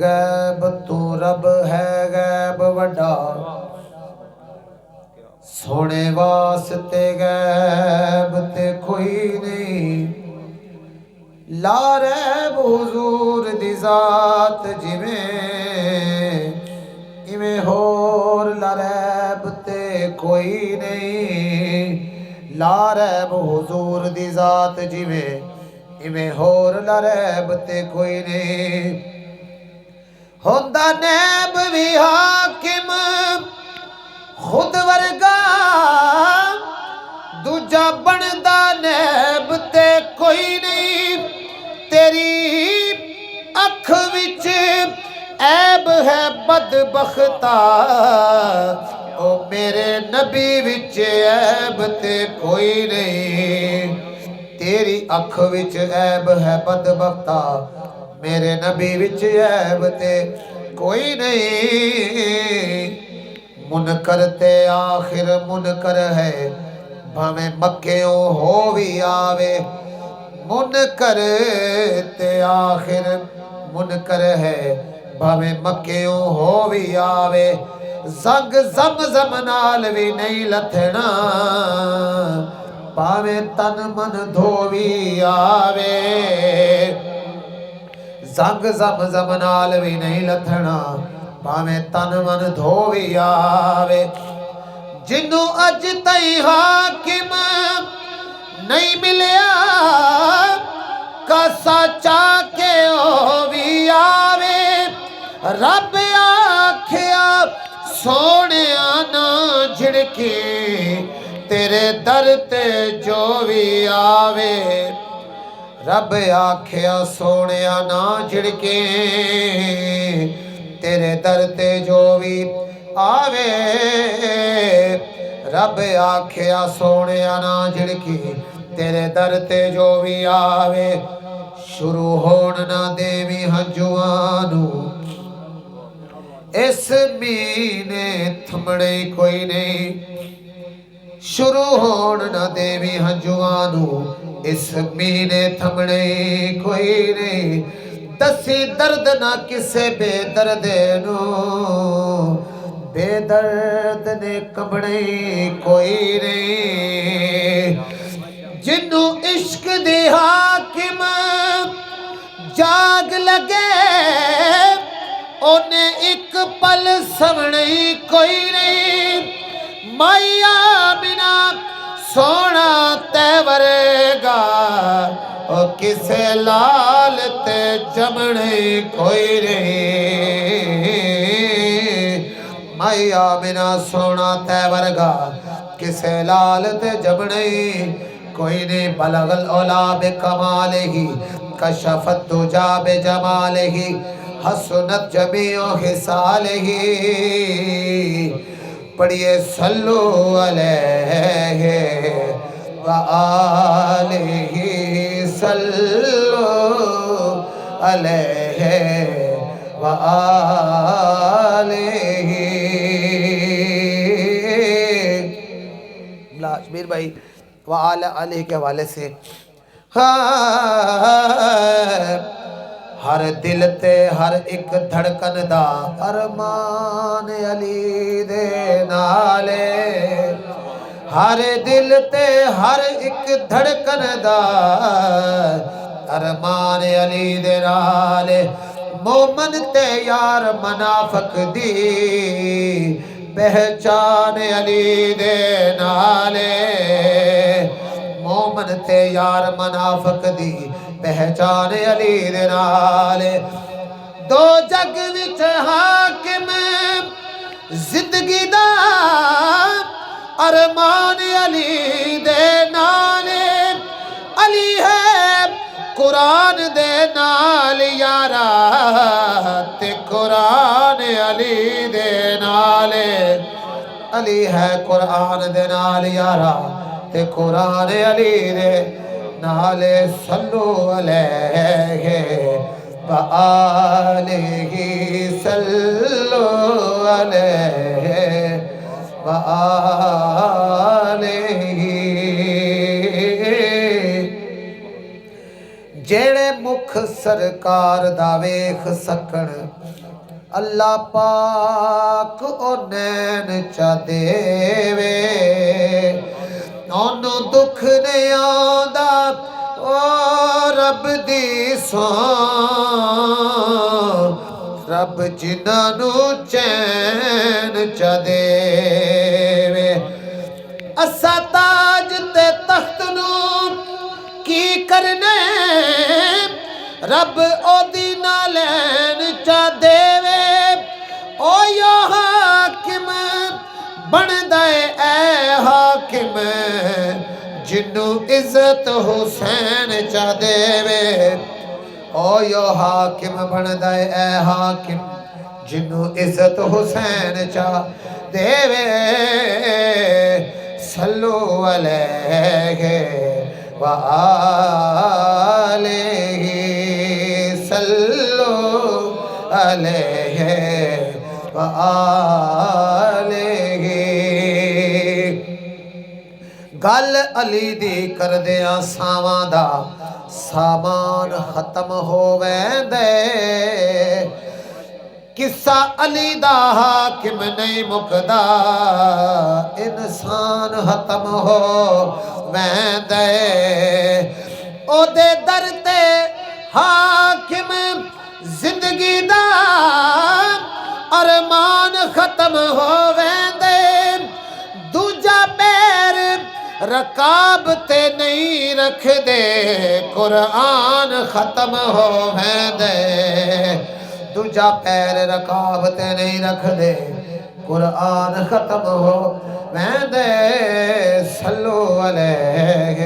गैब तू रब है गैब वड्डा सोने वास्ते गैब ते कोई नहीं ला रैब हुजूर दी जात जिवें इवें होर ला रैब ते कोई नहीं ला रैब हुजूर दी जात जिवें इवें होर ला रैब ते कोई नहीं होंदा नैब भी हाकिम खुद वर्गा दूजा बनदा नैब ते कोई नहीं तेरी अख विच ऐब है बदबख्ता ओ मेरे नबी विच ऐब ते कोई नहीं तेरी अख विच ऐब है बदबख्ता मेरे नबी विच ऐब ते कोई नहीं मुनकर ते आखिर मुनकर है भावें मक्केओं हो भी आवे मुनकर ते आखिर मुनकर है भावें मक्केओं हो भी आवे जंग ज़म नाल भी नहीं लथना भावें तन मन धोवी आवे जंग ज़म नाल भी नहीं लथना भावें तन मन धोवी आवे जिन्नू अज तई हाकिम नहीं मिलिया कसा चाके ओ भी आवे रब आखिया सोने ना झिड़के तेरे दर ते जो भी आवे रब आखिया सोने ना झिड़के तेरे दर ते जो भी आवे रब आखिया सोने ना झिड़की तेरे दर ते जो भी आवे शुरू होण ना देवी हंजुआनू इस मीने थमणे कोई नहीं शुरू होण ना देवी हंजुआनू इस मीने थमणे कोई नहीं दसी दर्द ना किसे बेदर्दे नू बेदर्द ने कमणे कोई नहीं जिन्नू इश्क दे हाकिम जाग लगे ओने एक पल समणे कोई नहीं माया बिना सोना तैवरेगा ओ किसे लाल ते जमणे कोई नहीं माया बिना सोना तै वर्गा किसे लाल ते जमणे कोई नहीं बलगल औला बे कमालिही कशफत तुजा बे जमालिही हसनत जमीओ हिसालिही पढ़िए सल्लु अलैहि व आलिही सल्लु अलैहि व आलिही अजमेर भाई व आले के हवाले से हर दिल ते हर एक धड़कन दा अरमान अली दे नाले हर दिल ते हर एक धड़कन दा अरमान अली दे नाले मोमन ते यार मनाफक दी पहचान अली दे नाले मोमन ते यार मनाफक दी पहचान अली दे नाले दो जग विच हाकिम जिंदगी दा अरमान अली दे नाले अली है कुरान दे नाल यारा ते कुरान अली दे नाले अली है कुरान दे नाल यारा ते कुरान अली दे नाले सल्लु अलैहि व आलिही सल्लु अलैहि व आलिही जेड़े मुख मुख सरकार दा वेख सकण अल्लाह पाक ओ नैन चा देवे ओनू दुख नहीं आंदा ओ रब दी सौ रब जिन्हां नू चैन चा देवे असा ताज ते तख्त नू की करने रब ओदी ना लैन चा देवे ओ यो हाकिम बनदा ऐ हाकिम जिन्नू इज्जत हुसैन चा देवे ओ यो हाकिम बनदा ऐ हाकिम जिन्नू इज्जत हुसैन चा देवे सल्लु अलैहि व आलिहि सल्लु अलैहि व आलिहि गल अली दी करदियां सावां दा सामान खत्म होवैंदे किस्सा अली दा हाकिम नहीं मुकदा इंसान खत्म हो वैंदे ओदे दर ते हाकिम जिंदगी दा अरमान खत्म हो वैंदे दूजा पैर रकाब ते नहीं रख दे कुरान खत्म हो वैंदे दूजा पैर रकाब ते नहीं रख दे कुरान खत्म हो वैंदे सल्लु अलैहि